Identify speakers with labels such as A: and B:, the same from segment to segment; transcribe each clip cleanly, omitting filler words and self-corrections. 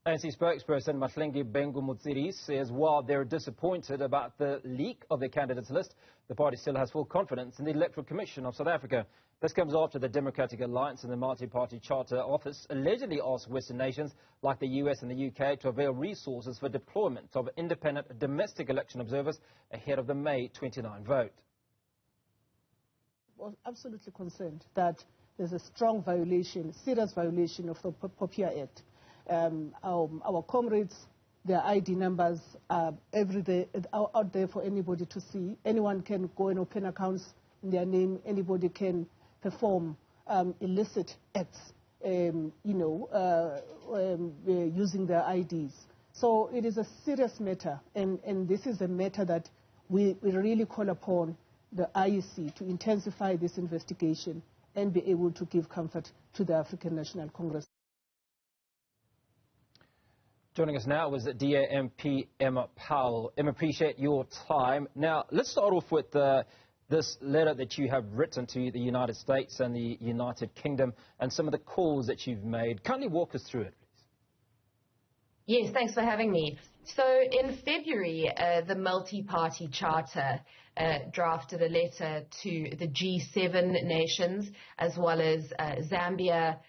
A: ANC spokesperson Mahlengi Bengu-Mutsiri says while they're disappointed about the leak of their candidates list, the party still has full confidence in the Electoral Commission of South Africa. This comes after the Democratic Alliance and the Multi-Party Charter Office allegedly asked Western nations like the US and the UK to avail resources for deployment of independent domestic election observers ahead of the May 29 vote.
B: I was absolutely concerned that there's a strong violation, serious violation of the POPIA Act. Our comrades, their ID numbers are out there for anybody to see. Anyone can go and open accounts in their name. Anybody can perform illicit acts, using their IDs. So it is a serious matter, and this is a matter that we really call upon the IEC to intensify this investigation and be able to give comfort to the African National Congress.
A: Joining us now was DA MP Emma Powell. Emma, appreciate your time. Now, let's start off with this letter that you have written to the United States and the United Kingdom and some of the calls that you've made. Kindly walk us through it, please.
C: Yes, thanks for having me. So in February, the Multi-Party Charter drafted a letter to the G7 nations, as well as Zambia,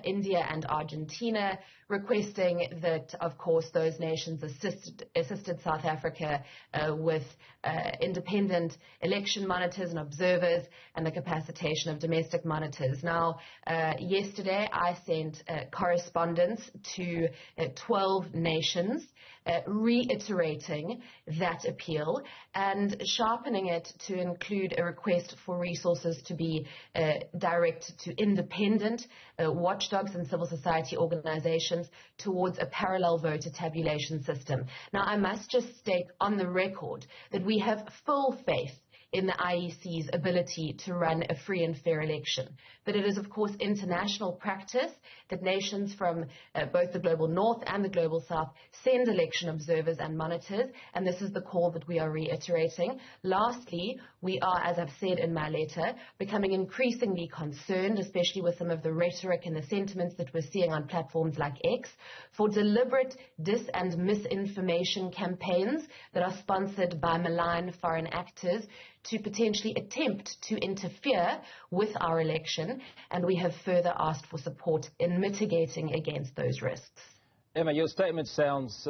C: India and Argentina, requesting that, of course, those nations assisted South Africa with independent election monitors and observers and the capacitation of domestic monitors. Now, yesterday I sent correspondence to 12 nations reiterating that appeal and sharpening it to include a request for resources to be directed to independent watchdogs and civil society organizations towards a parallel voter tabulation system. Now, I must just state on the record that we have full faith in the IEC's ability to run a free and fair election. But it is, of course, international practice that nations from both the global north and the global south send election observers and monitors, and this is the call that we are reiterating. Lastly, we are, as I've said in my letter, becoming increasingly concerned, especially with some of the rhetoric and the sentiments that we're seeing on platforms like X, for deliberate dis- and misinformation campaigns that are sponsored by malign foreign actors to potentially attempt to interfere with our election, and we have further asked for support in mitigating against those risks.
A: Emma, your statement sounds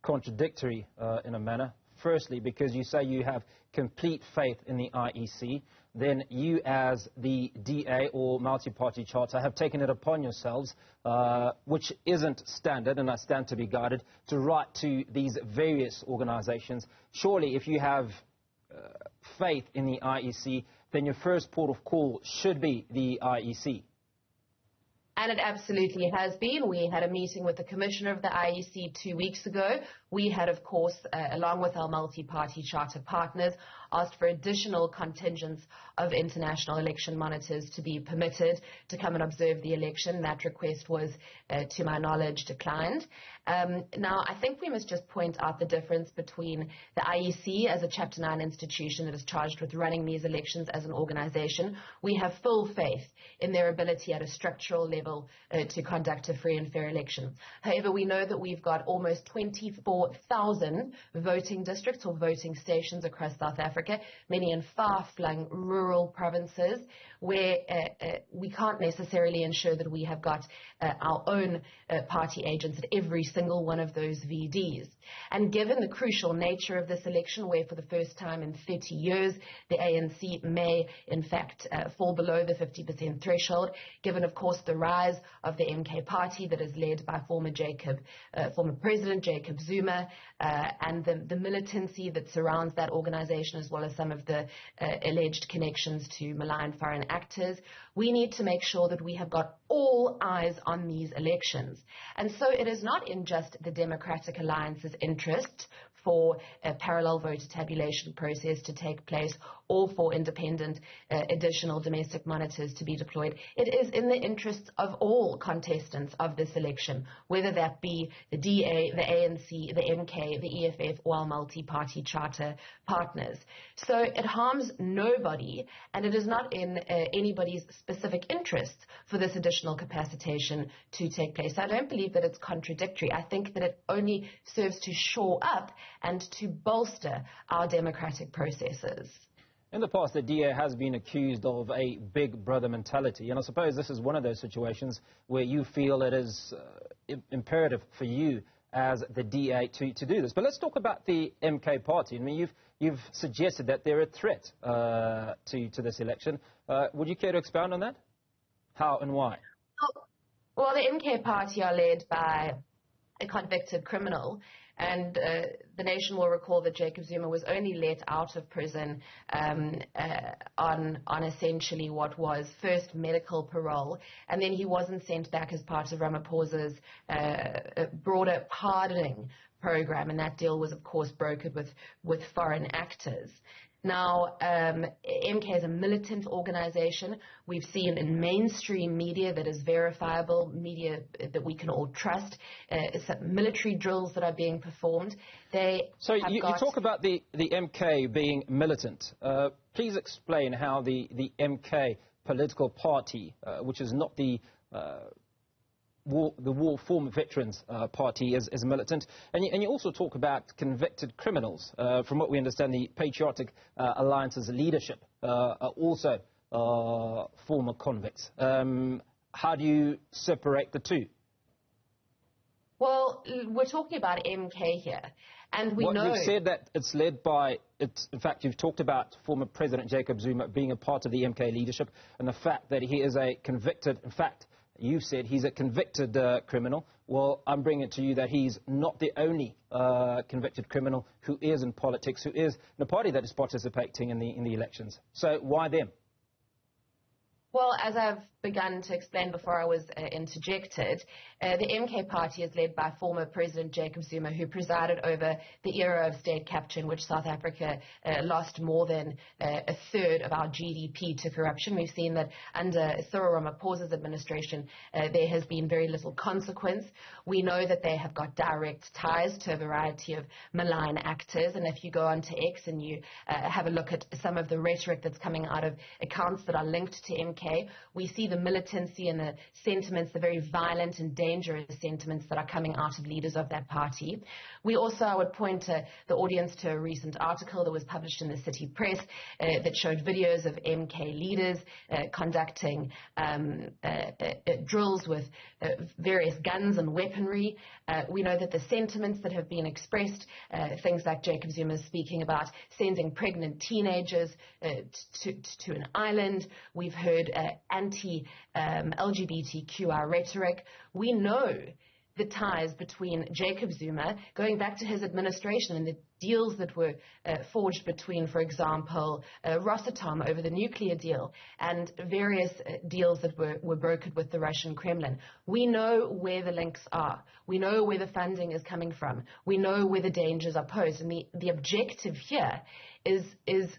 A: contradictory in a manner. Firstly, because you say you have complete faith in the IEC, then you as the DA or multi-party charter have taken it upon yourselves, which isn't standard, and I stand to be guided, to write to these various organizations. Surely if you have faith in the IEC, then your first port of call should be the IEC.
C: And it absolutely has been. We had a meeting with the Commissioner of the IEC 2 weeks ago. We had, of course, along with our multi-party charter partners, asked for additional contingents of international election monitors to be permitted to come and observe the election. That request was, to my knowledge, declined. Now, I think we must just point out the difference between the IEC as a Chapter 9 institution that is charged with running these elections as an organization. We have full faith in their ability at a structural level to conduct a free and fair election. However, we know that we've got almost 24,000 voting districts or voting stations across South Africa, many in far-flung rural provinces, where we can't necessarily ensure that we have got our own party agents at every single one of those VDs. And given the crucial nature of this election, where for the first time in 30 years the ANC may in fact fall below the 50% threshold, given of course the rise of the MK party that is led by former President Jacob Zuma, and the militancy that surrounds that organization, as well as some of the alleged connections to malign foreign actors, we need to make sure that we have got all eyes on these elections. And so it is not in just the Democratic Alliance's interest for a parallel voter tabulation process to take place or for independent additional domestic monitors to be deployed. It is in the interests of all contestants of this election, whether that be the DA, the ANC, the MK, the EFF, or our multi-party charter partners. So it harms nobody, and it is not in anybody's specific interest for this additional additional capacitation to take place. I don't believe that it's contradictory. I think that it only serves to shore up and to bolster our democratic processes.
A: In the past, the DA has been accused of a big brother mentality, and I suppose this is one of those situations where you feel it is imperative for you as the DA to do this. But let's talk about the MK party. I mean, you've suggested that they're a threat to this election. Would you care to expound on that? How and why?
C: Well, the MK party are led by a convicted criminal, and the nation will recall that Jacob Zuma was only let out of prison on essentially what was first medical parole, and then he wasn't sent back as part of Ramaphosa's broader pardoning program, and that deal was, of course, brokered with foreign actors. Now, MK is a militant organization. We've seen in mainstream media that is verifiable, media that we can all trust, military drills that are being performed.
A: So you talk about the MK being militant. Please explain how the MK political party, which is not the War Former Veterans Party, is militant. And you also talk about convicted criminals. From what we understand, the Patriotic Alliance's leadership are also former convicts. How do you separate the two?
C: Well, we're talking about MK here, and we know...
A: You've said that it's led by... in fact, you've talked about former President Jacob Zuma being a part of the MK leadership, and the fact that he is a convicted... In fact, you said he's a convicted criminal. Well, I'm bringing it to you that he's not the only convicted criminal who is in politics, who is in a party that is participating in the elections. So why them?
C: Well, as I've begun to explain before I was interjected, the MK party is led by former President Jacob Zuma, who presided over the era of state capture in which South Africa lost more than a third of our GDP to corruption. We've seen that under Cyril Ramaphosa's administration, there has been very little consequence. We know that they have got direct ties to a variety of malign actors, and if you go onto X and you have a look at some of the rhetoric that's coming out of accounts that are linked to MK, we see the militancy and the sentiments, the very violent and dangerous sentiments that are coming out of leaders of that party. We also, I would point to the audience to a recent article that was published in the City Press that showed videos of MK leaders conducting drills with various guns and weaponry. We know that the sentiments that have been expressed, things like Jacob Zuma speaking about sending pregnant teenagers to an island. We've heard anti-LGBTQI rhetoric. We know the ties between Jacob Zuma, going back to his administration and the deals that were forged between, for example, Rosatom over the nuclear deal and various deals that were brokered with the Russian Kremlin. We know where the links are. We know where the funding is coming from. We know where the dangers are posed. And the objective here is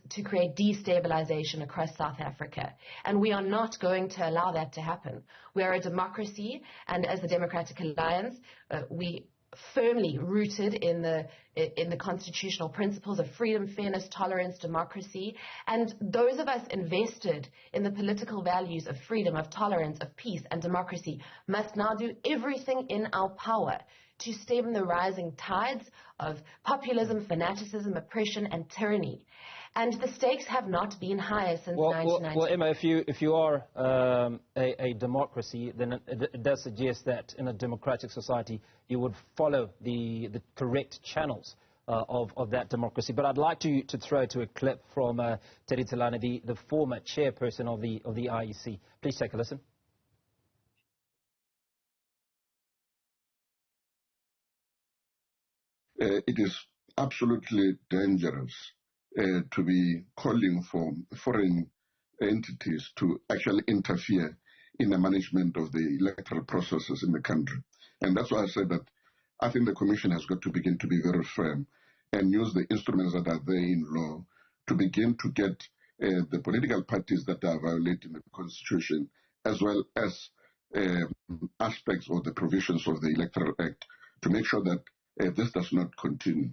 C: to create destabilization across South Africa. And we are not going to allow that to happen. We are a democracy, and as the Democratic Alliance, we firmly rooted in the constitutional principles of freedom, fairness, tolerance, democracy. And those of us invested in the political values of freedom, of tolerance, of peace and democracy must now do everything in our power to stem the rising tides of populism, fanaticism, oppression and tyranny. And the stakes have not been higher since 1990.
A: Well, Emma, if you are a democracy, then it does suggest that in a democratic society you would follow the correct channels of that democracy. But I'd like to throw to a clip from Teddy Tilane, the former chairperson of the IEC. Please take a listen.
D: It is absolutely dangerous to be calling for foreign entities to actually interfere in the management of the electoral processes in the country. And that's why I said that I think the Commission has got to begin to be very firm and use the instruments that are there in law to begin to get the political parties that are violating the Constitution, as well as aspects of the provisions of the Electoral Act, to make sure that this does not continue.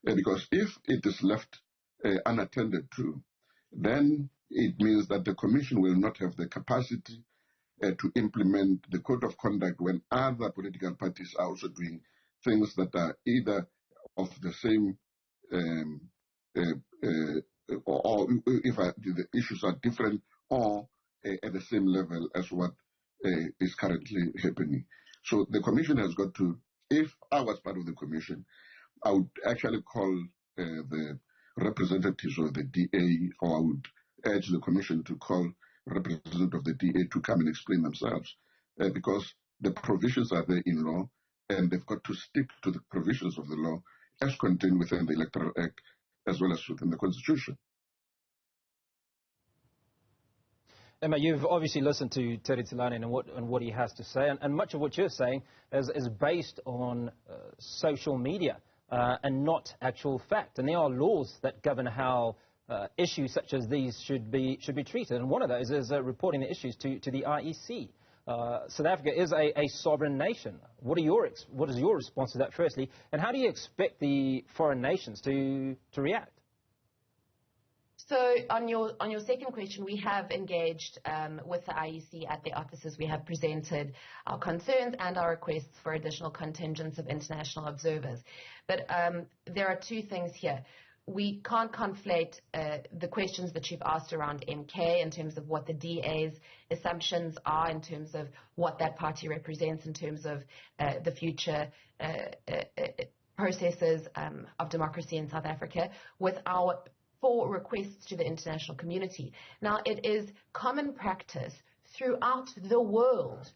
D: Because if it is left unattended to, then it means that the Commission will not have the capacity to implement the code of conduct when other political parties are also doing things that are either of the same or if the issues are different or at the same level as what is currently happening. So the commission has got to, if I was part of the commission, I would actually call the representatives of the DA, or I would urge the commission to call representatives of the DA to come and explain themselves, because the provisions are there in law, and they've got to stick to the provisions of the law as contained within the Electoral Act as well as within the Constitution.
A: Emma, you've obviously listened to Terry Tilane and what he has to say, and much of what you're saying is based on social media and not actual fact. And there are laws that govern how issues such as these should be treated, and one of those is reporting the issues to the IEC. South Africa is a sovereign nation. What is your response to that, firstly, and how do you expect the foreign nations to react?
C: So on your second question, we have engaged with the IEC at the offices. We have presented our concerns and our requests for additional contingents of international observers. But there are two things here. We can't conflate the questions that you've asked around MK in terms of what the DA's assumptions are, in terms of what that party represents, in terms of the future processes of democracy in South Africa, with our 4 requests to the international community. Now, it is common practice throughout the world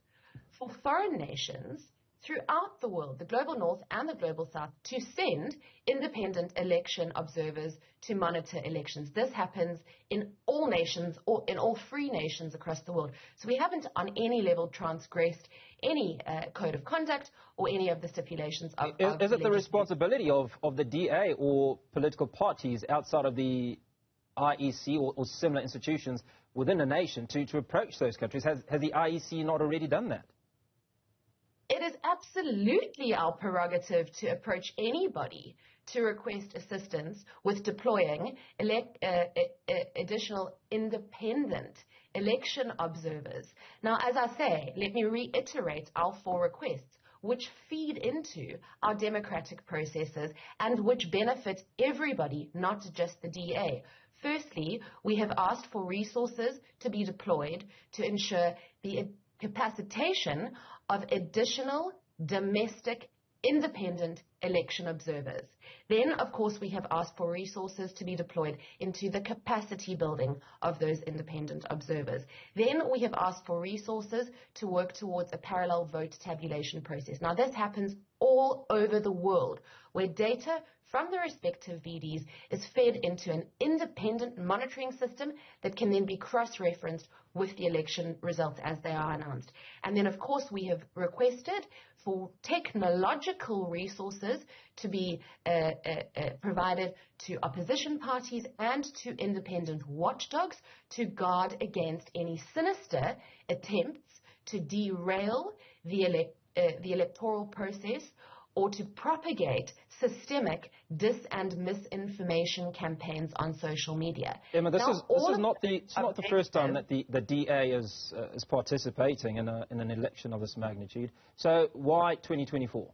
C: for foreign nations throughout the world, the global north and the global south, to send independent election observers to monitor elections. This happens in all nations, or in all free nations across the world. So we haven't on any level transgressed any code of conduct or any of the stipulations of
A: Is it the responsibility of the DA or political parties outside of the IEC or similar institutions within a nation to approach those countries? Has the IEC not already done that?
C: It is absolutely our prerogative to approach anybody to request assistance with deploying additional independent election observers. Now, as I say, let me reiterate our 4 requests, which feed into our democratic processes and which benefit everybody, not just the DA. Firstly, we have asked for resources to be deployed to ensure the capacitation of additional domestic independent election observers. Then, of course, we have asked for resources to be deployed into the capacity building of those independent observers. Then we have asked for resources to work towards a parallel vote tabulation process. Now, this happens all over the world, where data from the respective VDs is fed into an independent monitoring system that can then be cross-referenced with the election results as they are announced. And then, of course, we have requested for technological resources to be provided to opposition parties and to independent watchdogs to guard against any sinister attempts to derail the electoral process or to propagate systemic dis- and misinformation campaigns on social media.
A: Emma, this is not the first time that the DA is participating in an election of this magnitude. So why 2024?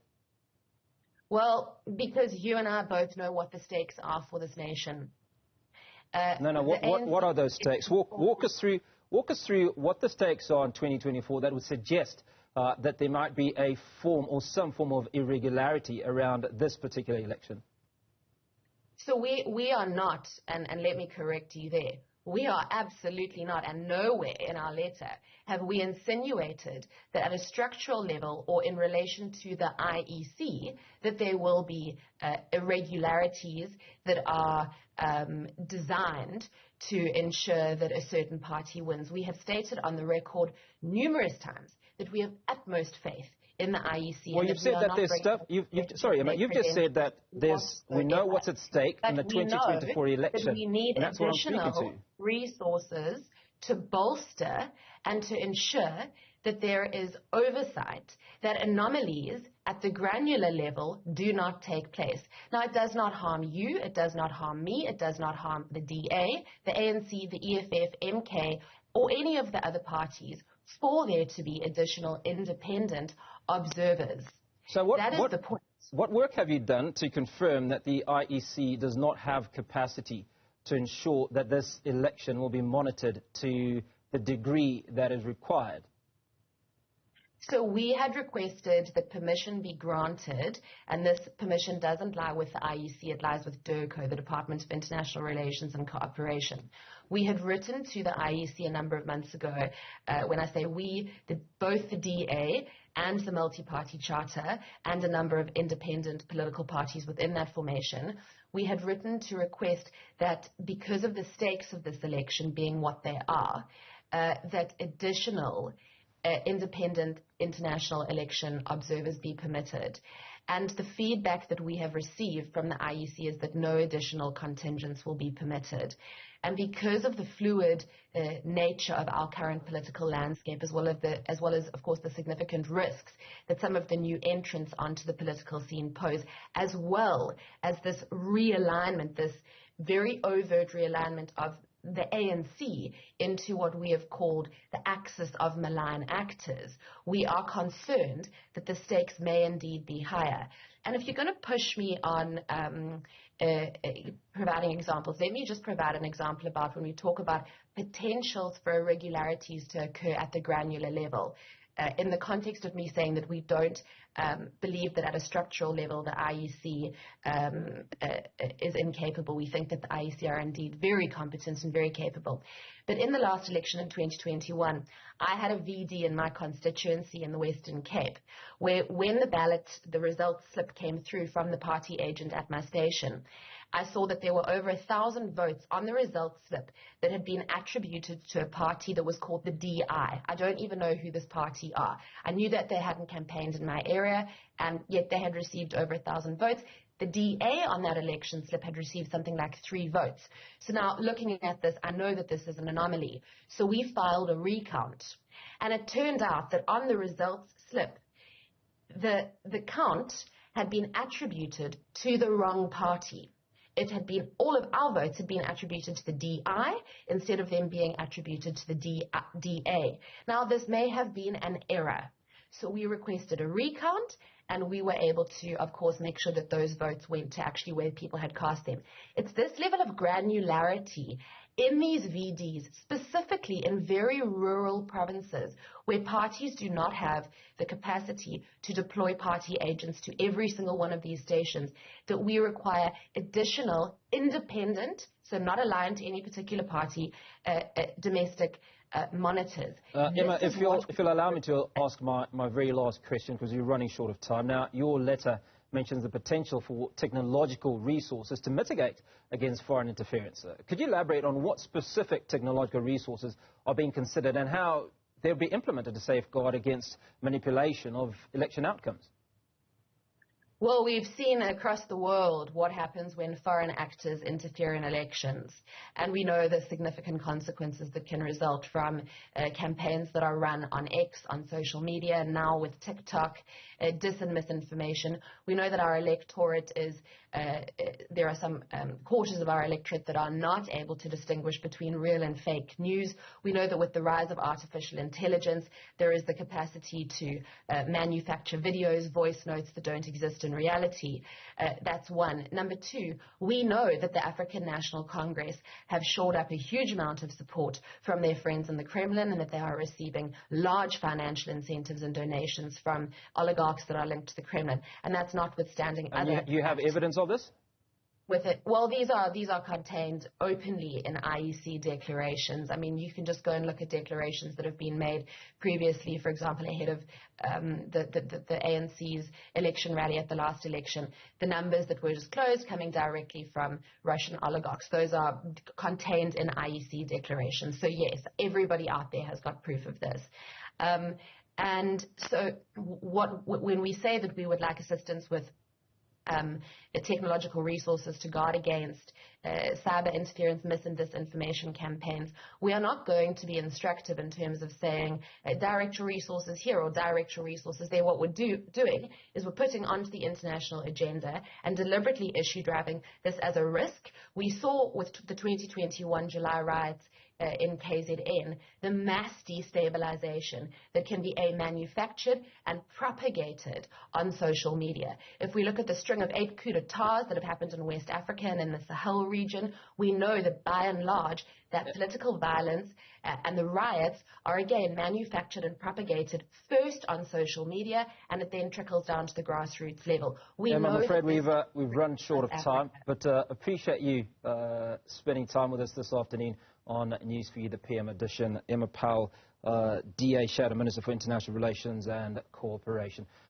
C: Well, because you and I both know what the stakes are for this nation.
A: What are those stakes? Walk us through what the stakes are in 2024 that would suggest that there might be a form or some form of irregularity around this particular election.
C: So we are not, and let me correct you there, we are absolutely not, and nowhere in our letter have we insinuated that at a structural level or in relation to the IEC that there will be irregularities that are designed to ensure that a certain party wins. We have stated on the record numerous times that we have utmost faith in the IEC.
A: Well, you've said that there's stuff. Sorry, Emma, you've just said that we know what's at stake in the 2024 election.
C: We need additional resources to bolster and to ensure that there is oversight, that anomalies at the granular level do not take place. Now, it does not harm you, it does not harm me, it does not harm the DA, the ANC, the EFF, MK, or any of the other parties for there to be additional independent observers.
A: So
C: That is the point.
A: What work have you done to confirm that the IEC does not have capacity to ensure that this election will be monitored to the degree that is required?
C: So we had requested that permission be granted, and this permission doesn't lie with the IEC, it lies with DIRCO, the Department of International Relations and Cooperation. We had written to the IEC a number of months ago, when I say we, both the DA and the multi-party charter and a number of independent political parties within that formation, we had written to request that because of the stakes of this election being what they are, that additional independent international election observers be permitted. And the feedback that we have received from the IEC is that no additional contingents will be permitted. And because of the fluid nature of our current political landscape, as well as, of course, the significant risks that some of the new entrants onto the political scene pose, as well as this realignment, this very overt realignment of the ANC into what we have called the axis of malign actors, we are concerned that the stakes may indeed be higher. And if you're going to push me on providing examples, let me just provide an example about when we talk about potentials for irregularities to occur at the granular level. In the context of me saying that we don't believe that at a structural level the IEC is incapable. We think that the IEC are indeed very competent and very capable. But in the last election in 2021, I had a VD in my constituency in the Western Cape, where when the results slip came through from the party agent at my station, I saw that there were over 1,000 votes on the results slip that had been attributed to a party that was called the DI. I don't even know who this party are. I knew that they hadn't campaigned in my area, and yet they had received over 1,000 votes. The DA on that election slip had received something like 3 votes. So now, looking at this, I know that this is an anomaly. So we filed a recount. And it turned out that on the results slip, the count had been attributed to the wrong party. It had been, all of our votes had been attributed to the DI instead of them being attributed to the DA. Now, this may have been an error. So we requested a recount, and we were able to, of course, make sure that those votes went to actually where people had cast them. It's this level of granularity in these VDs, specifically in very rural provinces, where parties do not have the capacity to deploy party agents to every single one of these stations, that we require additional independent, so not aligned to any particular party, domestic monitors.
A: Emma, if you'll allow me to ask my very last question, because you're running short of time. Now, your letter mentions the potential for technological resources to mitigate against foreign interference. Could you elaborate on what specific technological resources are being considered and how they'll be implemented to safeguard against manipulation of election outcomes?
C: Well, we've seen across the world what happens when foreign actors interfere in elections. And we know the significant consequences that can result from campaigns that are run on X, on social media, and now with TikTok, dis and misinformation. We know that our electorate is, there are some quarters of our electorate that are not able to distinguish between real and fake news. We know that with the rise of artificial intelligence, there is the capacity to manufacture videos, voice notes that don't exist in reality. That's one. Number 2, we know that the African National Congress have shored up a huge amount of support from their friends in the Kremlin, and that they are receiving large financial incentives and donations from oligarchs that are linked to the Kremlin. And that's notwithstanding other...
A: You have evidence of this?
C: With it, well, these are contained openly in IEC declarations. I mean, you can just go and look at declarations that have been made previously, for example, ahead of the ANC's election rally at the last election. The numbers that were disclosed coming directly from Russian oligarchs, those are contained in IEC declarations. So yes, everybody out there has got proof of this. And so when we say that we would like assistance with technological resources to guard against cyber interference, mis and disinformation campaigns, we are not going to be instructive in terms of saying direct your resources here or direct your resources there. What we're doing is we're putting onto the international agenda and deliberately issue driving this as a risk. We saw with the 2021 July riots in KZN, the mass destabilization that can be manufactured and propagated on social media. If we look at the string of 8 coups d'etats that have happened in West Africa and in the Sahel region, we know that by and large that political violence and the riots are again manufactured and propagated first on social media, and it then trickles down to the grassroots level.
A: I'm afraid we've run short of time, but appreciate you spending time with us this afternoon on News for You, the PM edition. Emma Powell, DA Shadow Minister for International Relations and Cooperation.